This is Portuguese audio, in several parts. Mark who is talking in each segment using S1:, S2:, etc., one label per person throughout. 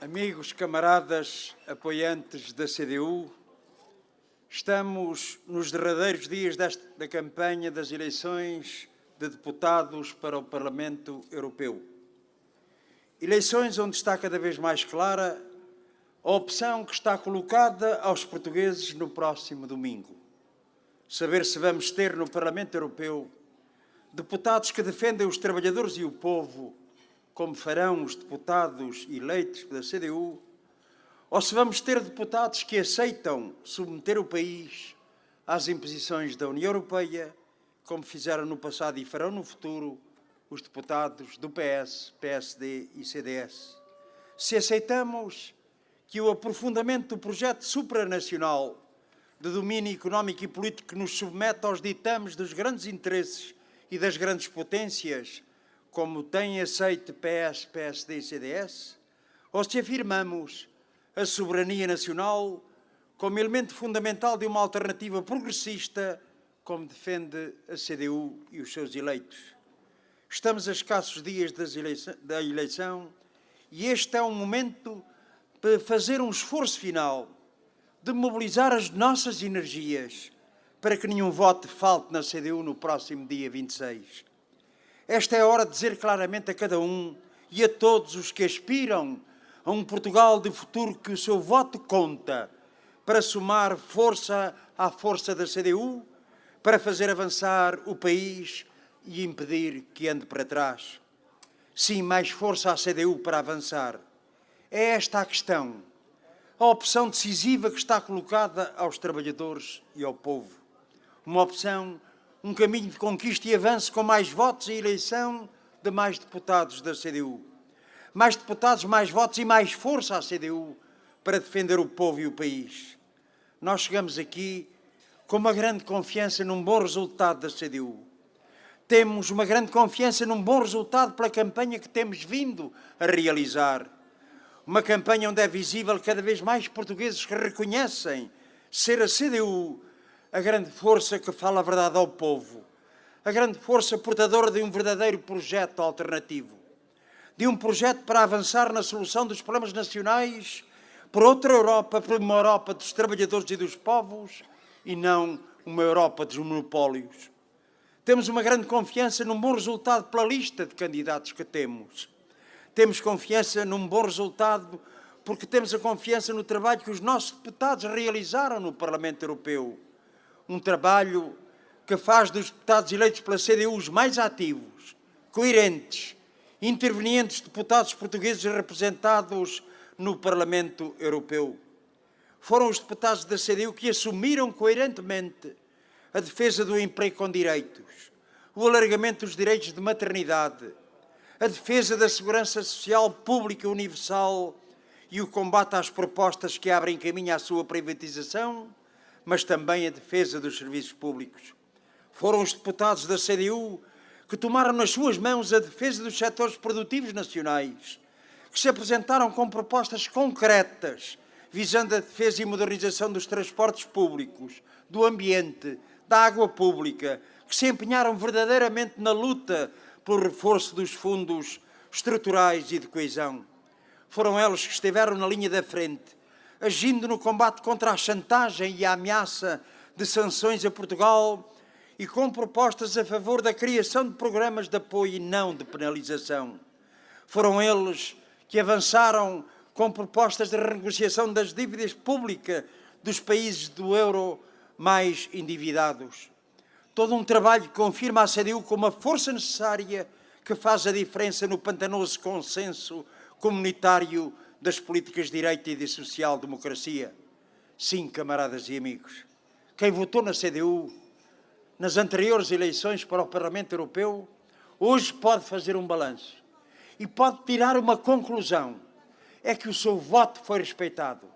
S1: Amigos, camaradas, apoiantes da CDU, estamos nos derradeiros dias da campanha das eleições de deputados para o Parlamento Europeu. Eleições onde está cada vez mais clara a opção que está colocada aos portugueses no próximo domingo. Saber se vamos ter no Parlamento Europeu deputados que defendem os trabalhadores e o povo, como farão os deputados eleitos da CDU, ou se vamos ter deputados que aceitam submeter o país às imposições da União Europeia, como fizeram no passado e farão no futuro os deputados do PS, PSD e CDS. Se aceitamos que o aprofundamento do projeto supranacional de domínio económico e político que nos submete aos ditames dos grandes interesses e das grandes potências, como têm aceito PS, PSD e CDS, ou se afirmamos a soberania nacional como elemento fundamental de uma alternativa progressista, como defende a CDU e os seus eleitos. Estamos a escassos dias da eleição e este é um momento para fazer um esforço final de mobilizar as nossas energias para que nenhum voto falte na CDU no próximo dia 26. Esta é a hora de dizer claramente a cada um e a todos os que aspiram a um Portugal de futuro que o seu voto conta para somar força à força da CDU, para fazer avançar o país e impedir que ande para trás. Sim, mais força à CDU para avançar. É esta a questão, a opção decisiva que está colocada aos trabalhadores e ao povo. Uma opção, um caminho de conquista e avanço com mais votos e eleição de mais deputados da CDU. Mais deputados, mais votos e mais força à CDU para defender o povo e o país. Nós chegamos aqui com uma grande confiança num bom resultado da CDU. Temos uma grande confiança num bom resultado pela campanha que temos vindo a realizar. Uma campanha onde é visível cada vez mais portugueses que reconhecem ser a CDU a grande força que fala a verdade ao povo, a grande força portadora de um verdadeiro projeto alternativo, de um projeto para avançar na solução dos problemas nacionais por outra Europa, por uma Europa dos trabalhadores e dos povos e não uma Europa dos monopólios. Temos uma grande confiança num bom resultado pela lista de candidatos que temos. Temos confiança num bom resultado porque temos a confiança no trabalho que os nossos deputados realizaram no Parlamento Europeu. Um trabalho que faz dos deputados eleitos pela CDU os mais ativos, coerentes, intervenientes deputados portugueses representados no Parlamento Europeu. Foram os deputados da CDU que assumiram coerentemente a defesa do emprego com direitos, o alargamento dos direitos de maternidade, a defesa da segurança social pública universal e o combate às propostas que abrem caminho à sua privatização, mas também a defesa dos serviços públicos. Foram os deputados da CDU que tomaram nas suas mãos a defesa dos setores produtivos nacionais, que se apresentaram com propostas concretas, visando a defesa e modernização dos transportes públicos, do ambiente, da água pública, que se empenharam verdadeiramente na luta pelo reforço dos fundos estruturais e de coesão. Foram eles que estiveram na linha da frente, agindo no combate contra a chantagem e a ameaça de sanções a Portugal e com propostas a favor da criação de programas de apoio e não de penalização. Foram eles que avançaram com propostas de renegociação das dívidas públicas dos países do euro mais endividados. Todo um trabalho que confirma a CDU como a força necessária que faz a diferença no pantanoso consenso comunitário das políticas de direita e de social-democracia. Sim, camaradas e amigos, quem votou na CDU nas anteriores eleições para o Parlamento Europeu, hoje pode fazer um balanço e pode tirar uma conclusão. É que o seu voto foi respeitado.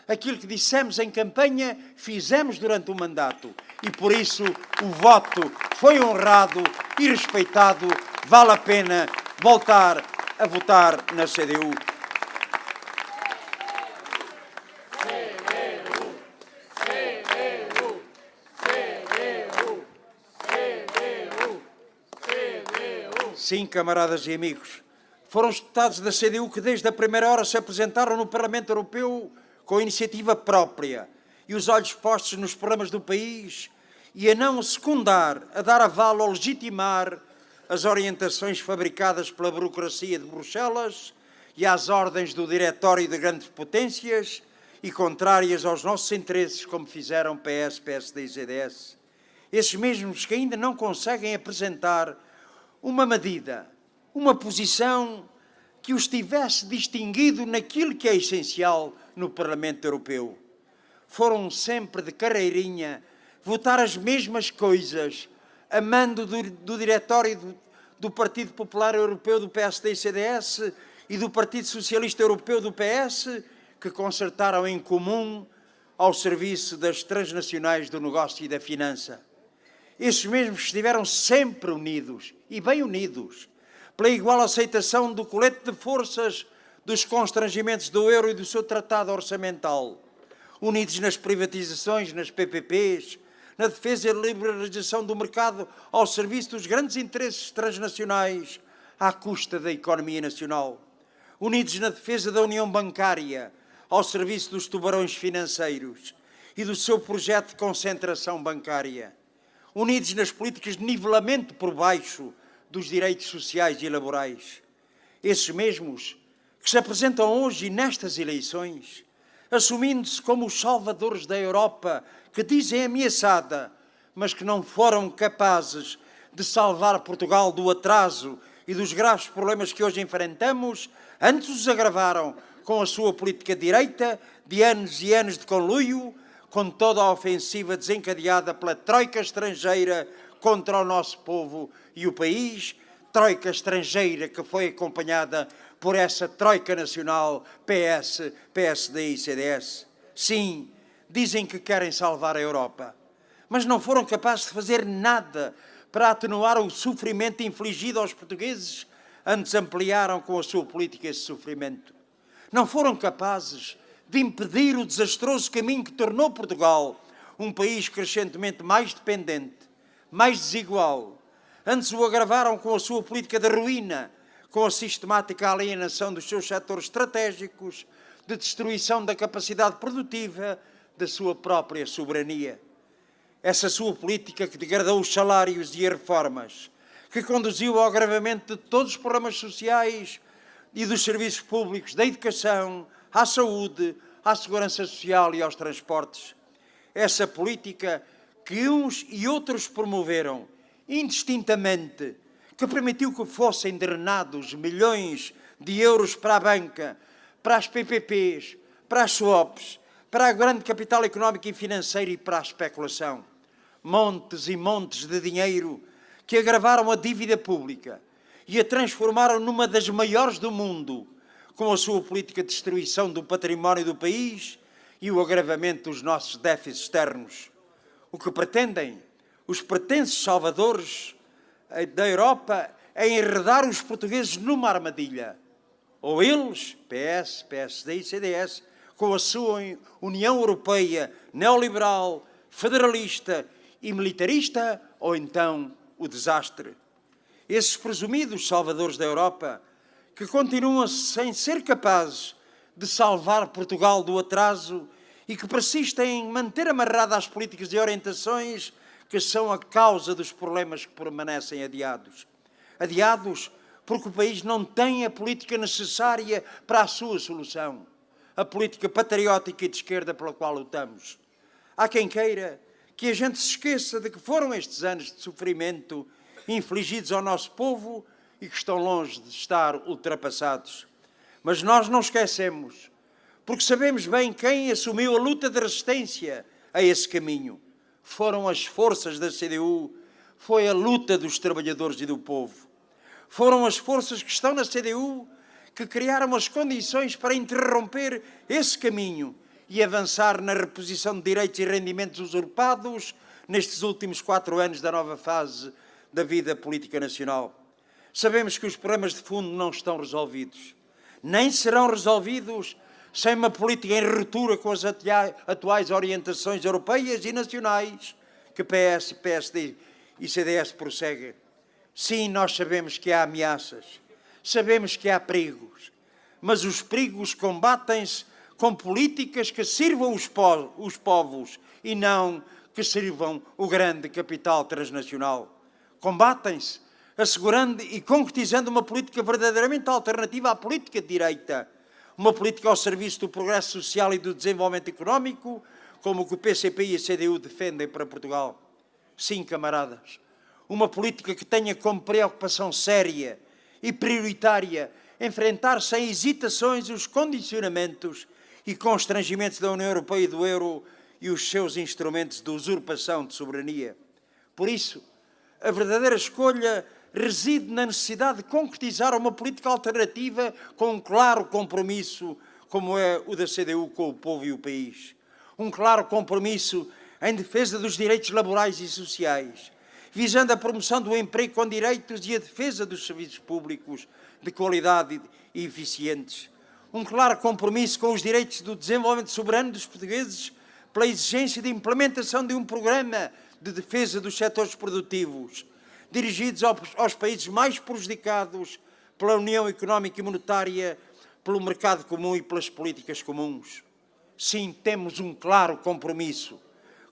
S1: Aquilo que dissemos em campanha, fizemos durante o mandato. E por isso o voto foi honrado e respeitado. Vale a pena voltar a votar na CDU. Sim, camaradas e amigos, Foram os deputados da CDU que desde a primeira hora se apresentaram no Parlamento Europeu com iniciativa própria e os olhos postos nos problemas do país e a não secundar, a dar aval ou legitimar as orientações fabricadas pela burocracia de Bruxelas e às ordens do Diretório de Grandes Potências e contrárias aos nossos interesses, como fizeram PS, PSD e CDS. Esses mesmos que ainda não conseguem apresentar uma medida, uma posição que os tivesse distinguido naquilo que é essencial no Parlamento Europeu. Foram sempre de carreirinha votar as mesmas coisas, a mando do Diretório do Partido Popular Europeu do PSD e CDS e do Partido Socialista Europeu do PS, que concertaram em comum ao serviço das transnacionais do negócio e da finança. Esses mesmos estiveram sempre unidos, e bem unidos, pela igual aceitação do colete de forças dos constrangimentos do euro e do seu tratado orçamental, unidos nas privatizações, nas PPPs, na defesa e liberalização do mercado ao serviço dos grandes interesses transnacionais à custa da economia nacional, unidos na defesa da união bancária ao serviço dos tubarões financeiros e do seu projeto de concentração bancária, unidos nas políticas de nivelamento por baixo dos direitos sociais e laborais. Esses mesmos que se apresentam hoje nestas eleições, assumindo-se como os salvadores da Europa, que dizem ameaçada, mas que não foram capazes de salvar Portugal do atraso e dos graves problemas que hoje enfrentamos, antes os agravaram com a sua política de direita, de anos e anos de conluio, com toda a ofensiva desencadeada pela troika estrangeira contra o nosso povo e o país, troika estrangeira que foi acompanhada por essa troika nacional PS, PSD e CDS. Sim, dizem que querem salvar a Europa, mas não foram capazes de fazer nada para atenuar o sofrimento infligido aos portugueses, antes ampliaram com a sua política esse sofrimento. Não foram capazes de impedir o desastroso caminho que tornou Portugal um país crescentemente mais dependente, mais desigual. Antes o agravaram com a sua política de ruína, com a sistemática alienação dos seus setores estratégicos, de destruição da capacidade produtiva, da sua própria soberania. Essa sua política que degradou os salários e as reformas, que conduziu ao agravamento de todos os problemas sociais e dos serviços públicos, da educação, à saúde, à segurança social e aos transportes. Essa política que uns e outros promoveram indistintamente, que permitiu que fossem drenados milhões de euros para a banca, para as PPPs, para as swaps, para a grande capital económica e financeira e para a especulação. Montes e montes de dinheiro que agravaram a dívida pública e a transformaram numa das maiores do mundo, com a sua política de destruição do património do país e o agravamento dos nossos déficits externos. O que pretendem os pretensos salvadores da Europa é enredar os portugueses numa armadilha. Ou eles, PS, PSD e CDS, com a sua União Europeia neoliberal, federalista e militarista, ou então o desastre. Esses presumidos salvadores da Europa, que continuam sem ser capazes de salvar Portugal do atraso e que persistem em manter amarrada as políticas e orientações que são a causa dos problemas que permanecem adiados. Adiados porque o país não tem a política necessária para a sua solução, a política patriótica e de esquerda pela qual lutamos. Há quem queira que a gente se esqueça de que foram estes anos de sofrimento infligidos ao nosso povo e que estão longe de estar ultrapassados. Mas nós não esquecemos, porque sabemos bem quem assumiu a luta de resistência a esse caminho. Foram as forças da CDU, foi a luta dos trabalhadores e do povo. Foram as forças que estão na CDU que criaram as condições para interromper esse caminho e avançar na reposição de direitos e rendimentos usurpados nestes últimos 4 anos da nova fase da vida política nacional. Sabemos que os problemas de fundo não estão resolvidos, nem serão resolvidos sem uma política em ruptura com as atuais orientações europeias e nacionais que PS, PSD e CDS prosseguem. Sim, nós sabemos que há ameaças. Sabemos que há perigos, mas os perigos combatem-se com políticas que sirvam os povos e não que sirvam o grande capital transnacional. Combatem-se assegurando e concretizando uma política verdadeiramente alternativa à política de direita, uma política ao serviço do progresso social e do desenvolvimento económico, como o que o PCP e a CDU defendem para Portugal. Sim, camaradas, uma política que tenha como preocupação séria e prioritária enfrentar sem hesitações os condicionamentos e constrangimentos da União Europeia e do euro e os seus instrumentos de usurpação de soberania. Por isso, a verdadeira escolha reside na necessidade de concretizar uma política alternativa com um claro compromisso, como é o da CDU com o povo e o país. Um claro compromisso em defesa dos direitos laborais e sociais, visando a promoção do emprego com direitos e a defesa dos serviços públicos de qualidade e eficientes. Um claro compromisso com os direitos do desenvolvimento soberano dos portugueses pela exigência de implementação de um programa de defesa dos setores produtivos, dirigidos aos países mais prejudicados pela União Económica e Monetária, pelo mercado comum e pelas políticas comuns. Sim, temos um claro compromisso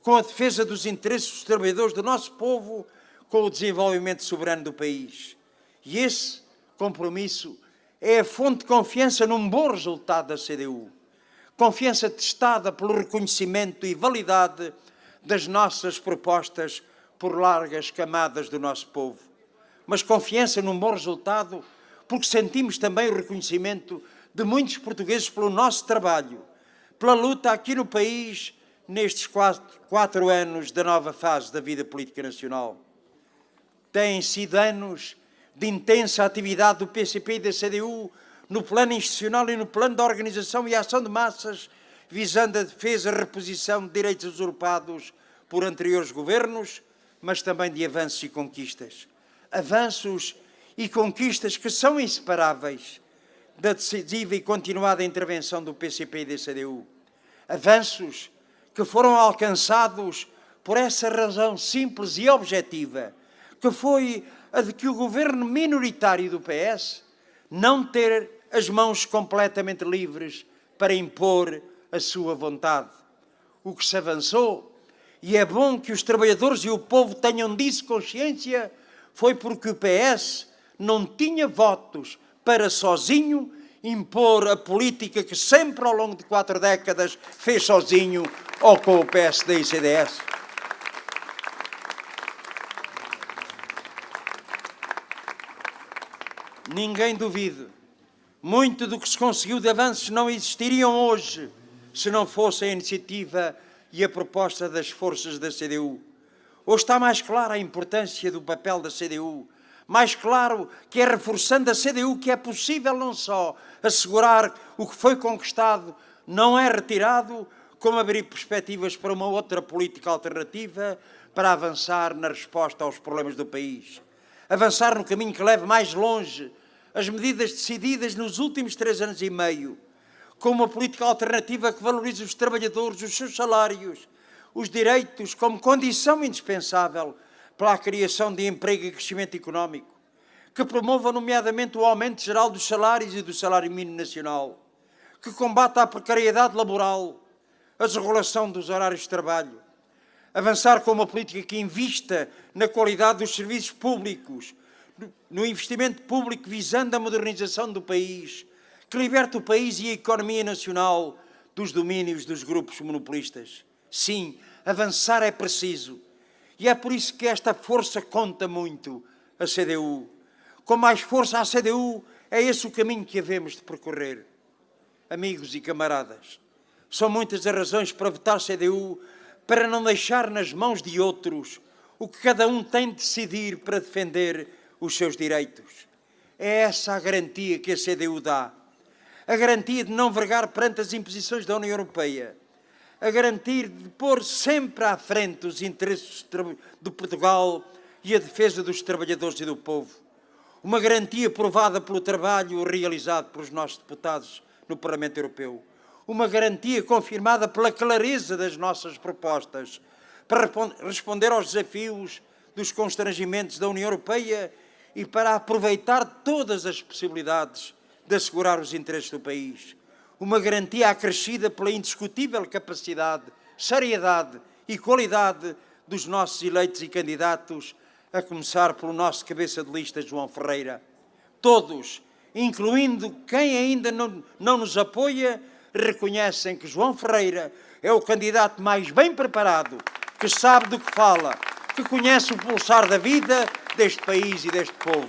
S1: com a defesa dos interesses dos trabalhadores do nosso povo, com o desenvolvimento soberano do país. E esse compromisso é a fonte de confiança num bom resultado da CDU. Confiança testada pelo reconhecimento e validade das nossas propostas por largas camadas do nosso povo. Mas confiança num bom resultado porque sentimos também o reconhecimento de muitos portugueses pelo nosso trabalho, pela luta aqui no país nestes quatro anos da nova fase da vida política nacional. Têm sido anos de intensa atividade do PCP e da CDU no plano institucional e no plano da organização e ação de massas, visando a defesa e a reposição de direitos usurpados por anteriores governos, mas também de avanços e conquistas. Avanços e conquistas que são inseparáveis da decisiva e continuada intervenção do PCP e da CDU. Avanços que foram alcançados por essa razão simples e objetiva, que foi a de que o governo minoritário do PS não ter as mãos completamente livres para impor a sua vontade. O que se avançou, e é bom que os trabalhadores e o povo tenham disso consciência, foi porque o PS não tinha votos para sozinho impor a política que sempre ao longo de 4 décadas fez sozinho ou com o PSD e CDS. Ninguém duvide, muito do que se conseguiu de avanços não existiriam hoje se não fosse a iniciativa e a proposta das forças da CDU. Hoje está mais clara a importância do papel da CDU, mais claro que é reforçando a CDU que é possível não só assegurar o que foi conquistado, não é retirado, como abrir perspectivas para uma outra política alternativa para avançar na resposta aos problemas do país. Avançar no caminho que leve mais longe as medidas decididas nos últimos 3 anos e meio, com uma política alternativa que valorize os trabalhadores, os seus salários, os direitos como condição indispensável para a criação de emprego e crescimento económico, que promova nomeadamente o aumento geral dos salários e do salário mínimo nacional, que combata a precariedade laboral, a desregulação dos horários de trabalho, avançar com uma política que invista na qualidade dos serviços públicos, no investimento público visando a modernização do país, que liberte o país e a economia nacional dos domínios dos grupos monopolistas. Sim, avançar é preciso. E é por isso que esta força conta muito a CDU. Com mais força a CDU, é esse o caminho que havemos de percorrer. Amigos e camaradas, são muitas as razões para votar CDU, para não deixar nas mãos de outros o que cada um tem de decidir para defender os seus direitos. É essa a garantia que a CDU dá. A garantia de não vergar perante as imposições da União Europeia. A garantia de pôr sempre à frente os interesses de Portugal e a defesa dos trabalhadores e do povo. Uma garantia provada pelo trabalho realizado pelos nossos deputados no Parlamento Europeu. Uma garantia confirmada pela clareza das nossas propostas para responder aos desafios dos constrangimentos da União Europeia e para aproveitar todas as possibilidades de assegurar os interesses do país. Uma garantia acrescida pela indiscutível capacidade, seriedade e qualidade dos nossos eleitos e candidatos, a começar pelo nosso cabeça de lista, João Ferreira. Todos, incluindo quem ainda não nos apoia, reconhecem que João Ferreira é o candidato mais bem preparado, que sabe do que fala, que conhece o pulsar da vida deste país e deste povo.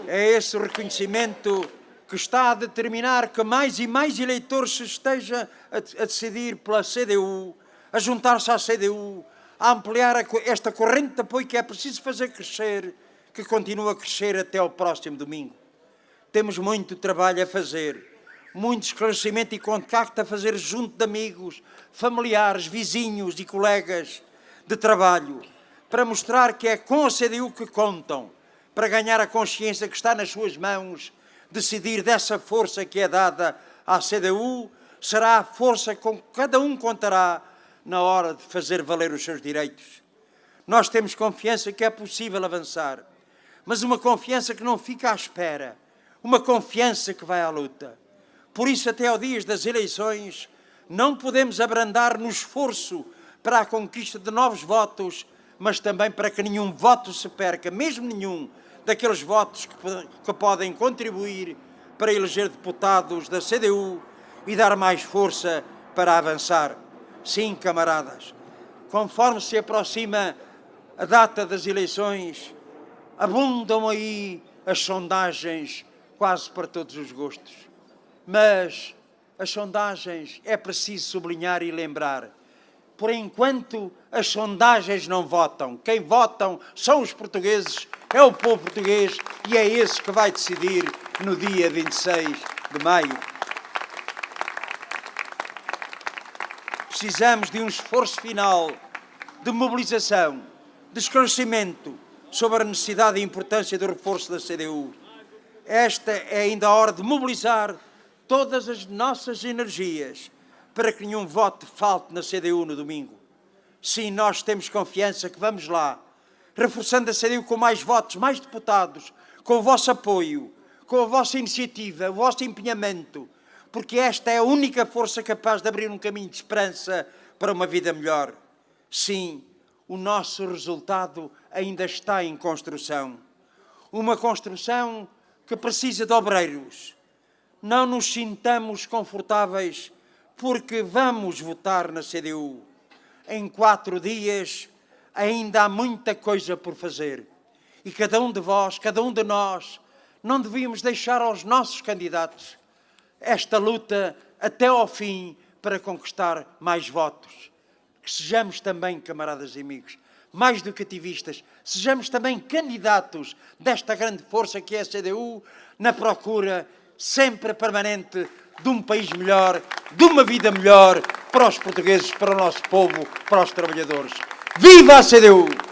S1: É esse reconhecimento que está a determinar que mais e mais eleitores se esteja a decidir pela CDU, a juntar-se à CDU, a ampliar esta corrente de apoio que é preciso fazer crescer, que continua a crescer até ao próximo domingo. Temos muito trabalho a fazer, muito esclarecimento e contacto a fazer junto de amigos, familiares, vizinhos e colegas de trabalho, para mostrar que é com a CDU que contam, para ganhar a consciência que está nas suas mãos, decidir dessa força que é dada à CDU, será a força com que cada um contará na hora de fazer valer os seus direitos. Nós temos confiança que é possível avançar, mas uma confiança que não fica à espera, uma confiança que vai à luta. Por isso, até ao dia das eleições, não podemos abrandar no esforço para a conquista de novos votos, mas também para que nenhum voto se perca, mesmo nenhum daqueles votos que podem contribuir para eleger deputados da CDU e dar mais força para avançar. Sim, camaradas, conforme se aproxima a data das eleições, abundam aí as sondagens quase para todos os gostos. Mas as sondagens, é preciso sublinhar e lembrar, por enquanto as sondagens não votam. Quem votam são os portugueses, é o povo português e é esse que vai decidir no dia 26 de maio. Precisamos de um esforço final de mobilização, de esclarecimento sobre a necessidade e importância do reforço da CDU. Esta é ainda a hora de mobilizar todas as nossas energias para que nenhum voto falte na CDU no domingo. Sim, nós temos confiança que vamos lá, reforçando a CDU com mais votos, mais deputados, com o vosso apoio, com a vossa iniciativa, o vosso empenhamento, porque esta é a única força capaz de abrir um caminho de esperança para uma vida melhor. Sim, o nosso resultado ainda está em construção. Uma construção que precisa de obreiros. Não nos sintamos confortáveis porque vamos votar na CDU. Em 4 dias ainda há muita coisa por fazer. E cada um de vós, cada um de nós, não devíamos deixar aos nossos candidatos esta luta até ao fim para conquistar mais votos. Que sejamos também, camaradas e amigos, mais do que ativistas, sejamos também candidatos desta grande força que é a CDU, na procura sempre permanente de um país melhor, de uma vida melhor para os portugueses, para o nosso povo, para os trabalhadores. Viva a CDU!